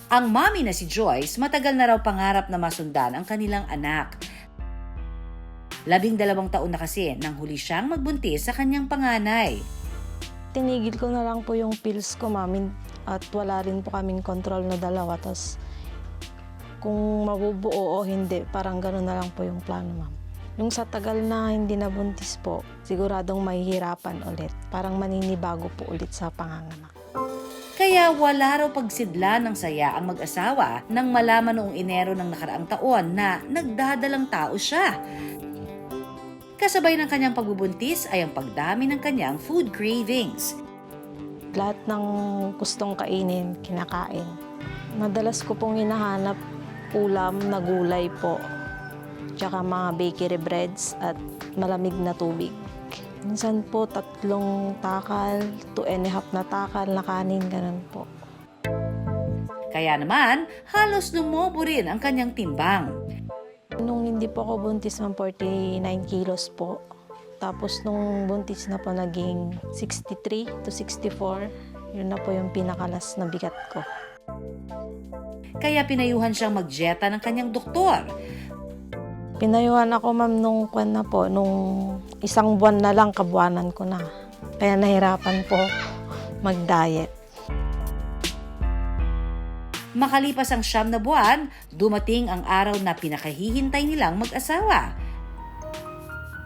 Ang mommy na si Joyce, matagal na raw pangarap na masundan ang kanilang anak. 12 taon na kasi nang huli siyang magbuntis sa kanyang panganay. Tinigil ko na lang po yung pills ko, ma'am, at wala rin po kaming control na dalawa. Tapos kung mabubuo o hindi, parang gano'n na lang po yung plano, ma'am. Yung sa tagal na hindi nabuntis po, siguradong mahihirapan ulit. Parang maninibago po ulit sa panganganak. Kaya wala raw pagsidla ng saya ang mag-asawa nang malaman noong Enero ng nakaraang taon na nagdadalang tao siya. Kasabay ng kanyang pagbubuntis ay ang pagdami ng kanyang food cravings. Lahat ng gustong kainin, kinakain. Madalas ko pong hinahanap ulam na gulay po, tsaka mga bakery breads at malamig na tubig. Minsan po 3 takal, 2.5 na takal na kanin, ganun po. Kaya naman, halos lumobo rin ang kanyang timbang. Nung hindi po ako buntis ng 49 kilos po. Tapos nung buntis na po naging 63 to 64, yun na po yung pinakalas na bigat ko. Kaya pinayuhan siyang mag-dieta ng kanyang doktor. Pinayuhan ako, ma'am, nung nung 1 buwan na lang, kabuwanan ko na. Kaya nahirapan po mag-diet. Makalipas ang 9 na buwan, dumating ang araw na pinakahihintay nilang mag-asawa.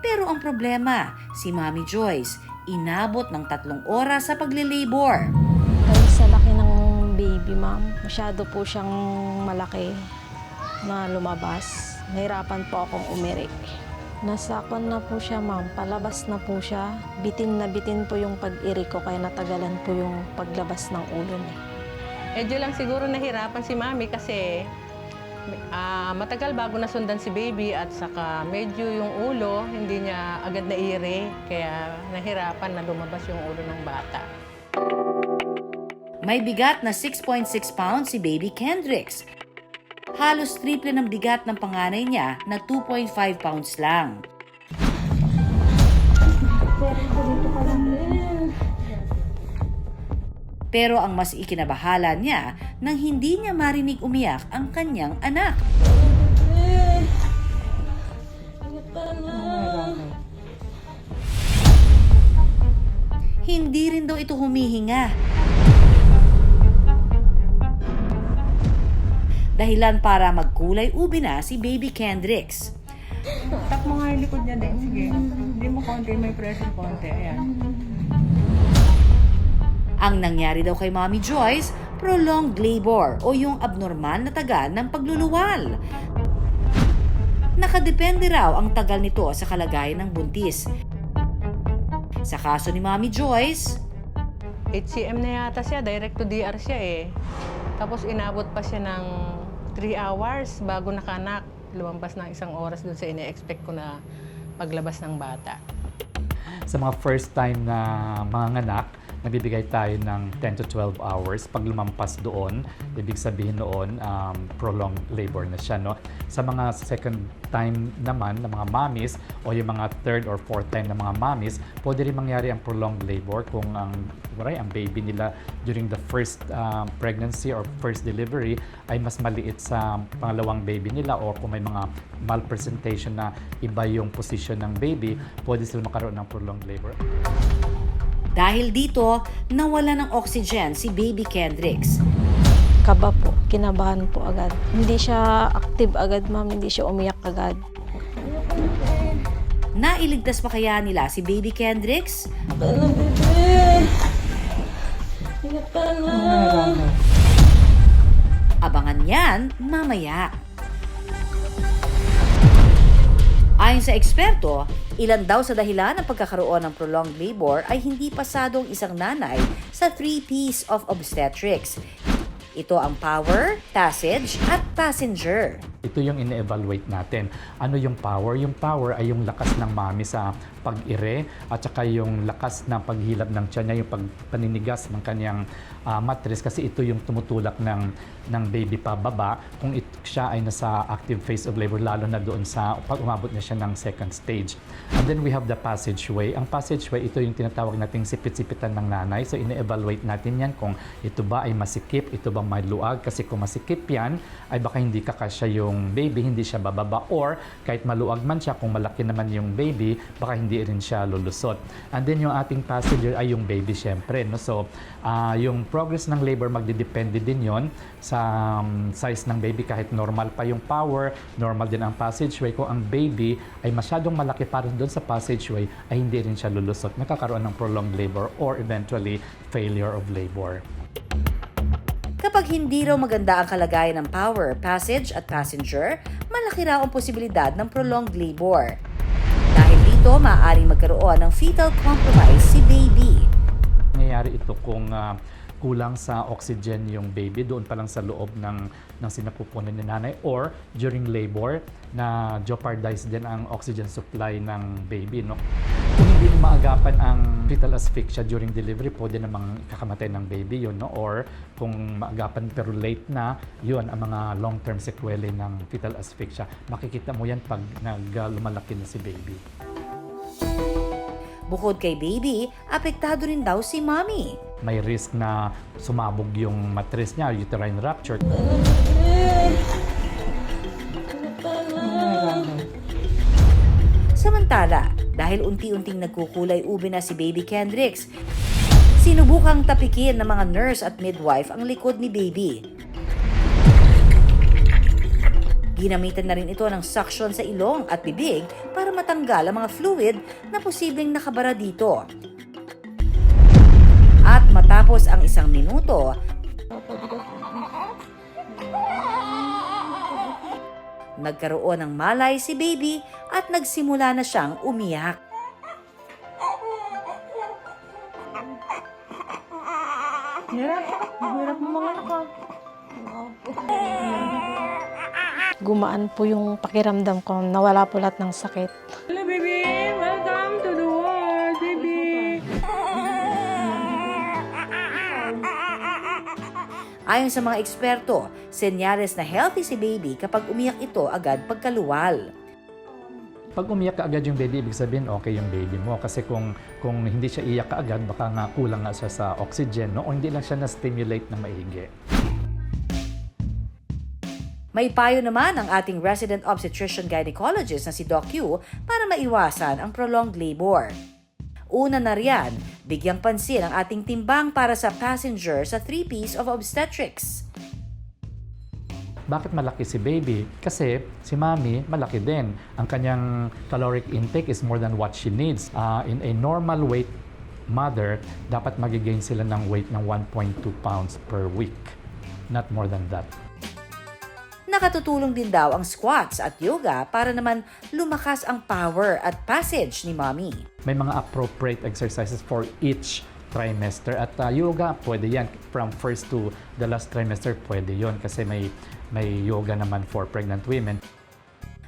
Pero ang problema, si Mommy Joyce, inabot ng 3 oras sa paglilabor. Dahil sa laki ng baby, ma'am, masyado po siyang malaki na lumabas. Nahirapan po akong umirik. Nasakon na po siya, ma'am. Palabas na po siya. Bitin na bitin po yung pag-irik ko, kaya natagalan po yung paglabas ng ulo niya. Medyo lang siguro nahirapan si Mami kasi matagal bago nasundan si baby at saka medyo yung ulo hindi niya agad naire, kaya nahirapan na lumabas yung ulo ng bata. May bigat na 6.6 pounds si baby Kendrix. Halos triple ng bigat ng panganay niya na 2.5 pounds lang. Pero ang mas ikinabahala niya nang hindi niya marinig umiyak ang kanyang anak. Hindi rin daw ito humihinga. Dahilan para magkulay ubi na si baby Kendrix. Tap mo nga yung likod niya din, sige. Hindi mo konti, may pressure konti, ayan. Ang nangyari daw kay Mommy Joyce, prolonged labor o yung abnormal na tagal ng pagluluwal. Nakadepende raw ang tagal nito sa kalagayan ng buntis. Sa kaso ni Mommy Joyce, HCM na yata siya, direct to DR siya eh. Tapos inabot pa siya ng 3 hours bago nakanak. Lumampas ng 1 oras dun sa ine-expect ko na paglabas ng bata. Sa mga first time na mga nganak, nagbibigay tayo ng 10 to 12 hours. Pag lumampas doon, ibig sabihin noon, prolonged labor na siya. No? Sa mga second time naman ng mga mommies o yung mga third or fourth time ng mga mommies, pwede rin mangyari ang prolonged labor kung ang baby nila during the first pregnancy or first delivery ay mas maliit sa pangalawang baby nila, o kung may mga malpresentation na iba yung position ng baby, pwede sila makaroon ng prolonged labor. dahil dito, nawala ng oxygen si baby Kendrix. Kaba po, kinabahan po agad. Hindi siya active agad, ma'am. Hindi siya umiyak agad. Nailigtas pa kaya nila si baby Kendrix? Abangan yan mamaya. Ayon sa eksperto, ilan daw sa dahilan ng pagkakaroon ng prolonged labor ay hindi pasadong isang nanay sa 3 P's of obstetrics. Ito ang power, passage, at passenger. Ito yung ine-evaluate natin. Ano yung power? Yung power ay yung lakas ng mami sa pag-ire at saka yung lakas ng paghilab ng tiyan niya, yung paninigas ng kanyang mattress kasi ito yung tumutulak ng baby pababa kung siya ay nasa active phase of labor, lalo na doon sa pag umabot na siya ng second stage. And then we have the passageway. Ang passageway, ito yung tinatawag nating sipit-sipitan ng nanay. So ine-evaluate natin yan kung ito ba ay masikip, ito ba may luag. Kasi kung masikip yan, ay baka hindi kakasya yung baby, hindi siya bababa. Or kahit maluag man siya, kung malaki naman yung baby, baka hindi rin siya lulusot. And then yung ating passenger ay yung baby syempre. No? So yung progress ng labor, magdidepende din yon sa size ng baby. Kahit normal pa yung power, normal din ang passageway. Kung ang baby ay masyadong malaki para doon sa passageway, ay hindi rin siya lulusot. Nakakaroon ng prolonged labor or eventually failure of labor. Kapag hindi raw maganda ang kalagayan ng power, passage at passenger, malaki raw ang posibilidad ng prolonged labor. Dahil dito, maaaring magkaroon ng fetal compromise si baby. Nangyayari ito kung kulang sa oxygen yung baby doon pa lang sa loob ng sinapupunan ni nanay, or during labor na jeopardize din ang oxygen supply ng baby. No? Kung hindi maagapan ang fetal asphyxia during delivery, pwede namang kakamatay ng baby yun. No? Or kung maagapan pero late na, yun ang mga long-term sequelae ng fetal asphyxia. Makikita mo yan pag lumalaki na si baby. Bukod kay baby, apektado rin daw si mommy. May risk na sumabog yung mattress niya, uterine rupture. Samantala, dahil unti-unting nagkukulay ube na si baby Kendrix, sinubukang tapikin ng mga nurse at midwife ang likod ni baby. Ginamitan na rin ito ng suction sa ilong at bibig para matanggal ang mga fluid na posibleng nakabara dito. At matapos ang 1 minuto, nagkaroon ng malay si baby at nagsimula na siyang umiyak. Gumaan po yung pakiramdam ko, nawala po lahat ng sakit. Hello, baby! Welcome to the world, baby! Ayon sa mga eksperto, senyales na healthy si baby kapag umiyak ito agad pagkaluwal. Pag umiyak ka agad yung baby, ibig sabihin okay yung baby mo. Kasi kung hindi siya iyak ka agad, baka nga kulang nga siya sa oxygen, no? O hindi lang siya na-stimulate na maigi. May payo naman ang ating resident obstetrician gynecologist na si Doc Q para maiwasan ang prolonged labor. Una na riyan, bigyang pansin ang ating timbang para sa passenger sa 3Ps of obstetrics. Bakit malaki si baby? Kasi si mommy malaki din. Ang kanyang caloric intake is more than what she needs. In a normal weight mother, dapat magigain sila ng weight ng 1.2 pounds per week. Not more than that. Nakatutulong din daw ang squats at yoga para naman lumakas ang power at passage ni mommy. May mga appropriate exercises for each trimester. At yoga, pwede yan. From first to the last trimester, pwede yon kasi may yoga naman for pregnant women.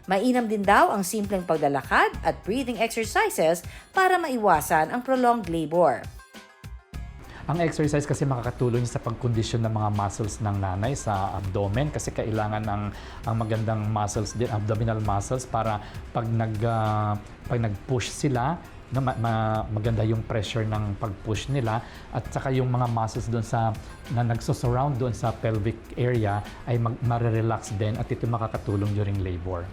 Mainam din daw ang simpleng paglalakad at breathing exercises para maiwasan ang prolonged labor. Ang exercise kasi makakatulong sa pagkondisyon ng mga muscles ng nanay sa abdomen kasi kailangan ang magandang muscles din, abdominal muscles, para pag nag-push sila, maganda yung pressure ng pag-push nila, at saka yung mga muscles doon na nagso-surround doon sa pelvic area ay mare-relax din, at ito makakatulong during labor.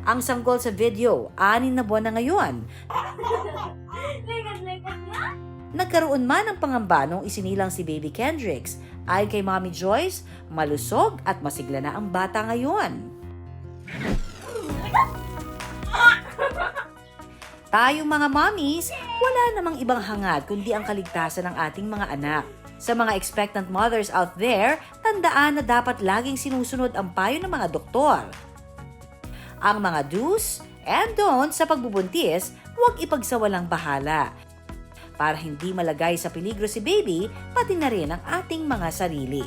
Ang sanggol sa video, 6 na buwan na ngayon. Nagkaroon man ng pangamba nung isinilang si baby Kendrix. Ayon kay Mommy Joyce, malusog at masigla na ang bata ngayon. Tayong mga mommies, wala namang ibang hangad kundi ang kaligtasan ng ating mga anak. Sa mga expectant mothers out there, tandaan na dapat laging sinusunod ang payo ng mga doktor. Ang mga do's and don'ts sa pagbubuntis, huwag ipagsawalang bahala. Para hindi malagay sa peligro si baby, pati na rin ang ating mga sarili.